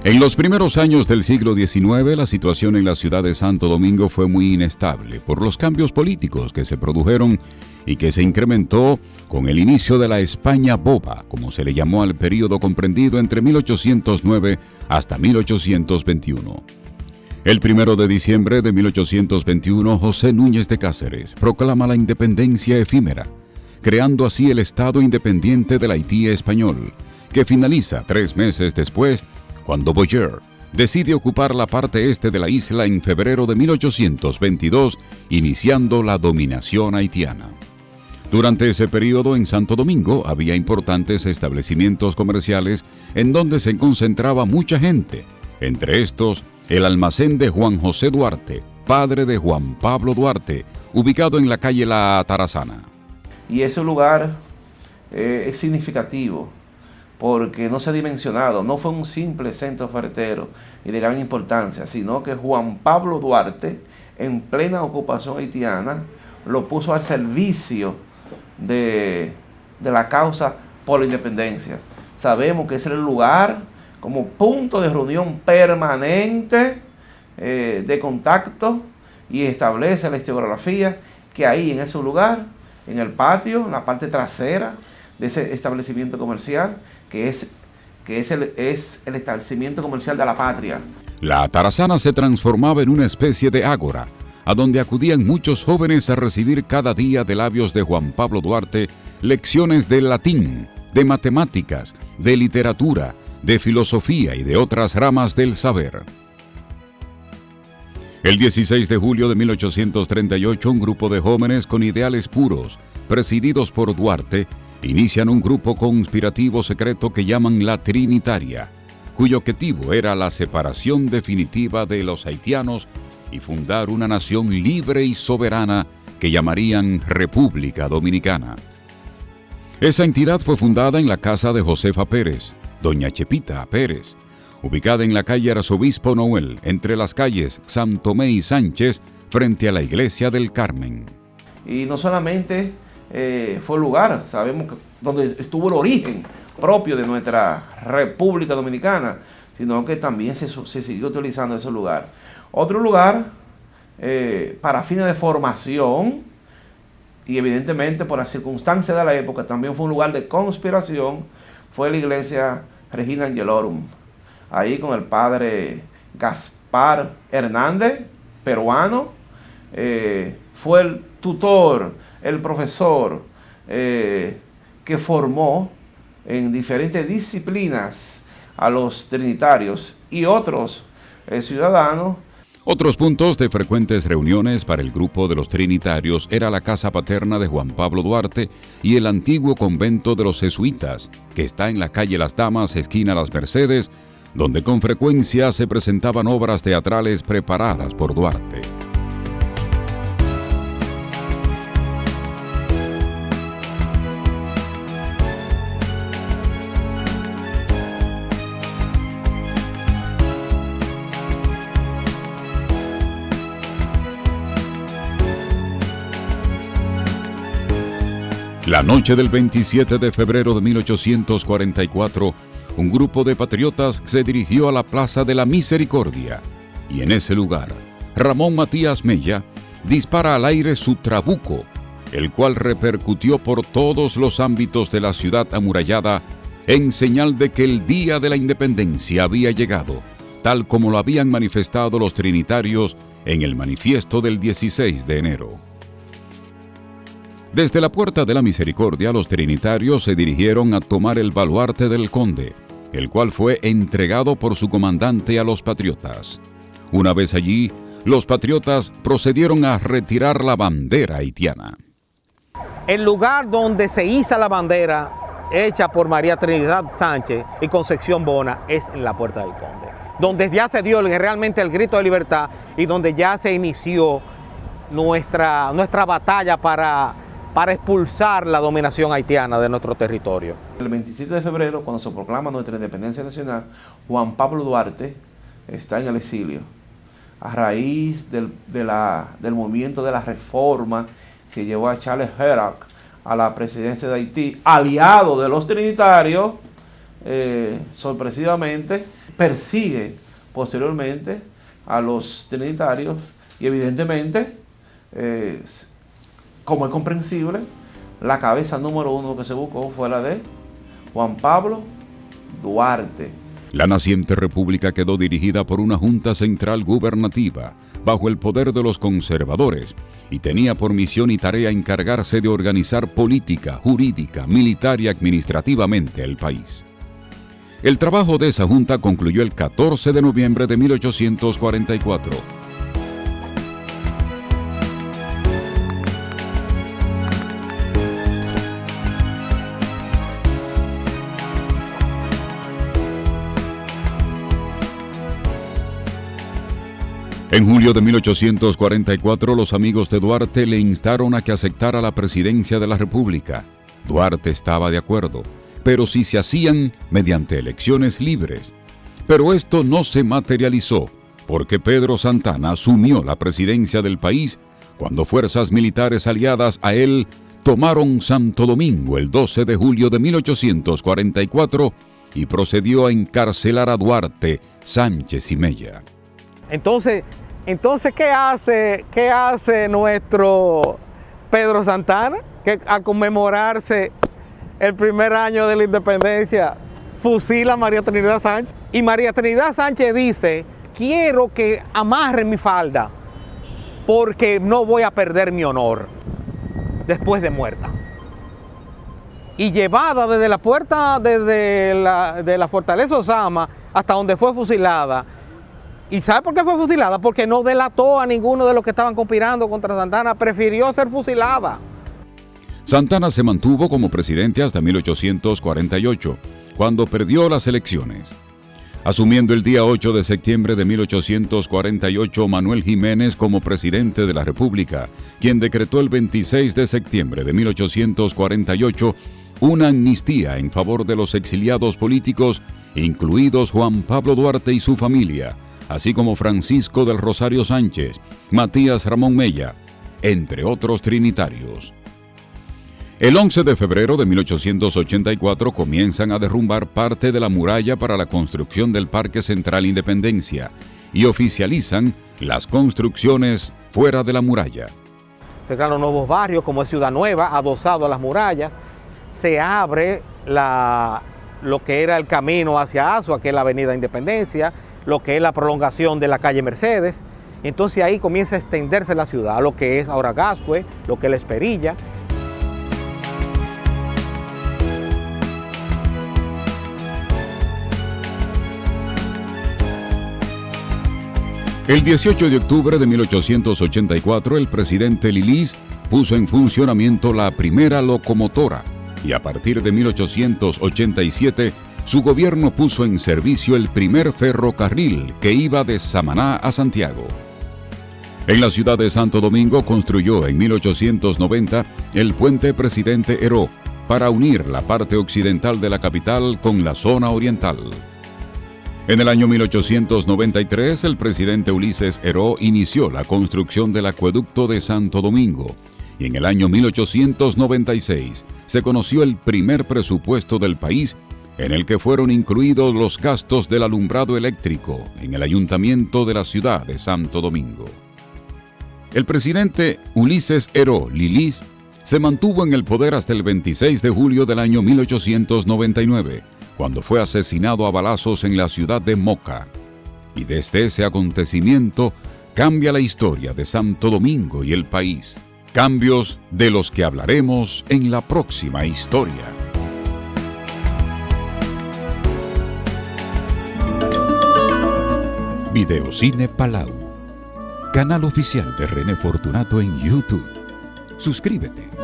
En los primeros años del siglo XIX, la situación en la ciudad de Santo Domingo fue muy inestable por los cambios políticos que se produjeron y que se incrementó con el inicio de la España Boba, como se le llamó al período comprendido entre 1809 hasta 1821. El 1 de diciembre de 1821, José Núñez de Cáceres proclama la independencia efímera, creando así el Estado independiente del Haití español, que finaliza 3 meses después, cuando Boyer decide ocupar la parte este de la isla en febrero de 1822, iniciando la dominación haitiana. Durante ese periodo en Santo Domingo había importantes establecimientos comerciales en donde se concentraba mucha gente, entre estos el almacén de Juan José Duarte, padre de Juan Pablo Duarte, ubicado en la calle La Tarazana. Y ese lugar es significativo porque no se ha dimensionado, no fue un simple centro ferretero y de gran importancia, sino que Juan Pablo Duarte, en plena ocupación haitiana, lo puso al servicio de la causa por la independencia. Sabemos que ese es el lugar como punto de reunión permanente de contacto, y establece la historiografía que ahí en ese lugar, en el patio, en la parte trasera de ese establecimiento comercial, que es el establecimiento comercial de la patria. La Tarazana se transformaba en una especie de ágora, a donde acudían muchos jóvenes a recibir cada día de labios de Juan Pablo Duarte lecciones de latín, de matemáticas, de literatura, de filosofía y de otras ramas del saber. El 16 de julio de 1838, un grupo de jóvenes con ideales puros, presididos por Duarte, inician un grupo conspirativo secreto que llaman la Trinitaria, cuyo objetivo era la separación definitiva de los haitianos y fundar una nación libre y soberana que llamarían República Dominicana. Esa entidad fue fundada en la casa de Josefa Pérez, doña Chepita Pérez, ubicada en la calle Arzobispo Noel, entre las calles San Tomé y Sánchez, frente a la iglesia del Carmen. Y no solamente fue el lugar, sabemos, donde estuvo el origen propio de nuestra República Dominicana, sino que también se siguió utilizando ese lugar. Otro lugar para fines de formación, y evidentemente por las circunstancias de la época también fue un lugar de conspiración, fue la iglesia Regina Angelorum, ahí con el padre Gaspar Hernández, peruano, fue el tutor, el profesor que formó en diferentes disciplinas a los trinitarios y otros ciudadanos. Otros puntos de frecuentes reuniones para el grupo de los trinitarios era la casa paterna de Juan Pablo Duarte y el antiguo convento de los jesuitas, que está en la calle Las Damas, esquina Las Mercedes, donde con frecuencia se presentaban obras teatrales preparadas por Duarte. La noche del 27 de febrero de 1844, un grupo de patriotas se dirigió a la Plaza de la Misericordia, y en ese lugar, Ramón Matías Mella dispara al aire su trabuco, el cual repercutió por todos los ámbitos de la ciudad amurallada en señal de que el día de la independencia había llegado, tal como lo habían manifestado los trinitarios en el manifiesto del 16 de enero. Desde la Puerta de la Misericordia, los trinitarios se dirigieron a tomar el baluarte del conde, el cual fue entregado por su comandante a los patriotas. Una vez allí, los patriotas procedieron a retirar la bandera haitiana. El lugar donde se iza la bandera hecha por María Trinidad Sánchez y Concepción Bona es en la Puerta del Conde, donde ya se dio realmente el grito de libertad y donde ya se inició nuestra batalla para expulsar la dominación haitiana de nuestro territorio. El 27 de febrero, cuando se proclama nuestra independencia nacional, Juan Pablo Duarte está en el exilio, a raíz del movimiento de la reforma que llevó a Charles Herriot a la presidencia de Haití, aliado de los trinitarios, sorpresivamente, persigue posteriormente a los trinitarios y evidentemente, como es comprensible, la cabeza número 1 que se buscó fue la de Juan Pablo Duarte. La naciente república quedó dirigida por una junta central gubernativa bajo el poder de los conservadores y tenía por misión y tarea encargarse de organizar política, jurídica, militar y administrativamente el país. El trabajo de esa junta concluyó el 14 de noviembre de 1844. En julio de 1844, los amigos de Duarte le instaron a que aceptara la presidencia de la República. Duarte estaba de acuerdo, pero si se hacían mediante elecciones libres. Pero esto no se materializó, porque Pedro Santana asumió la presidencia del país cuando fuerzas militares aliadas a él tomaron Santo Domingo el 12 de julio de 1844 y procedió a encarcelar a Duarte, Sánchez y Mella. Entonces, ¿qué hace nuestro Pedro Santana? Que a conmemorarse el primer año de la independencia, fusila a María Trinidad Sánchez. Y María Trinidad Sánchez dice, quiero que amarren mi falda, porque no voy a perder mi honor después de muerta. Y llevada desde la puerta, de la fortaleza Osama hasta donde fue fusilada. ¿Y sabe por qué fue fusilada? Porque no delató a ninguno de los que estaban conspirando contra Santana, prefirió ser fusilada. Santana se mantuvo como presidente hasta 1848, cuando perdió las elecciones. Asumiendo el día 8 de septiembre de 1848 Manuel Jiménez como presidente de la República, quien decretó el 26 de septiembre de 1848 una amnistía en favor de los exiliados políticos, incluidos Juan Pablo Duarte y su familia, así como Francisco del Rosario Sánchez, Matías Ramón Mella, entre otros trinitarios. El 11 de febrero de 1884 comienzan a derrumbar parte de la muralla para la construcción del Parque Central Independencia y oficializan las construcciones fuera de la muralla. Se crean los nuevos barrios, como es Ciudad Nueva, adosado a las murallas. Se abre lo que era el camino hacia Asua, que es la Avenida Independencia, lo que es la prolongación de la calle Mercedes. Entonces ahí comienza a extenderse la ciudad, lo que es ahora Gascue, lo que es La Esperilla. El 18 de octubre de 1884, el presidente Lilís puso en funcionamiento la primera locomotora y a partir de 1887 su gobierno puso en servicio el primer ferrocarril que iba de Samaná a Santiago. En la ciudad de Santo Domingo construyó en 1890 el puente Presidente Heró para unir la parte occidental de la capital con la zona oriental. En el año 1893, el presidente Ulises Heró inició la construcción del acueducto de Santo Domingo y en el año 1896 se conoció el primer presupuesto del país en el que fueron incluidos los gastos del alumbrado eléctrico en el ayuntamiento de la ciudad de Santo Domingo. El presidente Ulises Heró Lilís se mantuvo en el poder hasta el 26 de julio del año 1899, cuando fue asesinado a balazos en la ciudad de Moca. Y desde ese acontecimiento cambia la historia de Santo Domingo y el país. Cambios de los que hablaremos en la próxima historia. Videocine Palau, canal oficial de René Fortunato en YouTube. Suscríbete.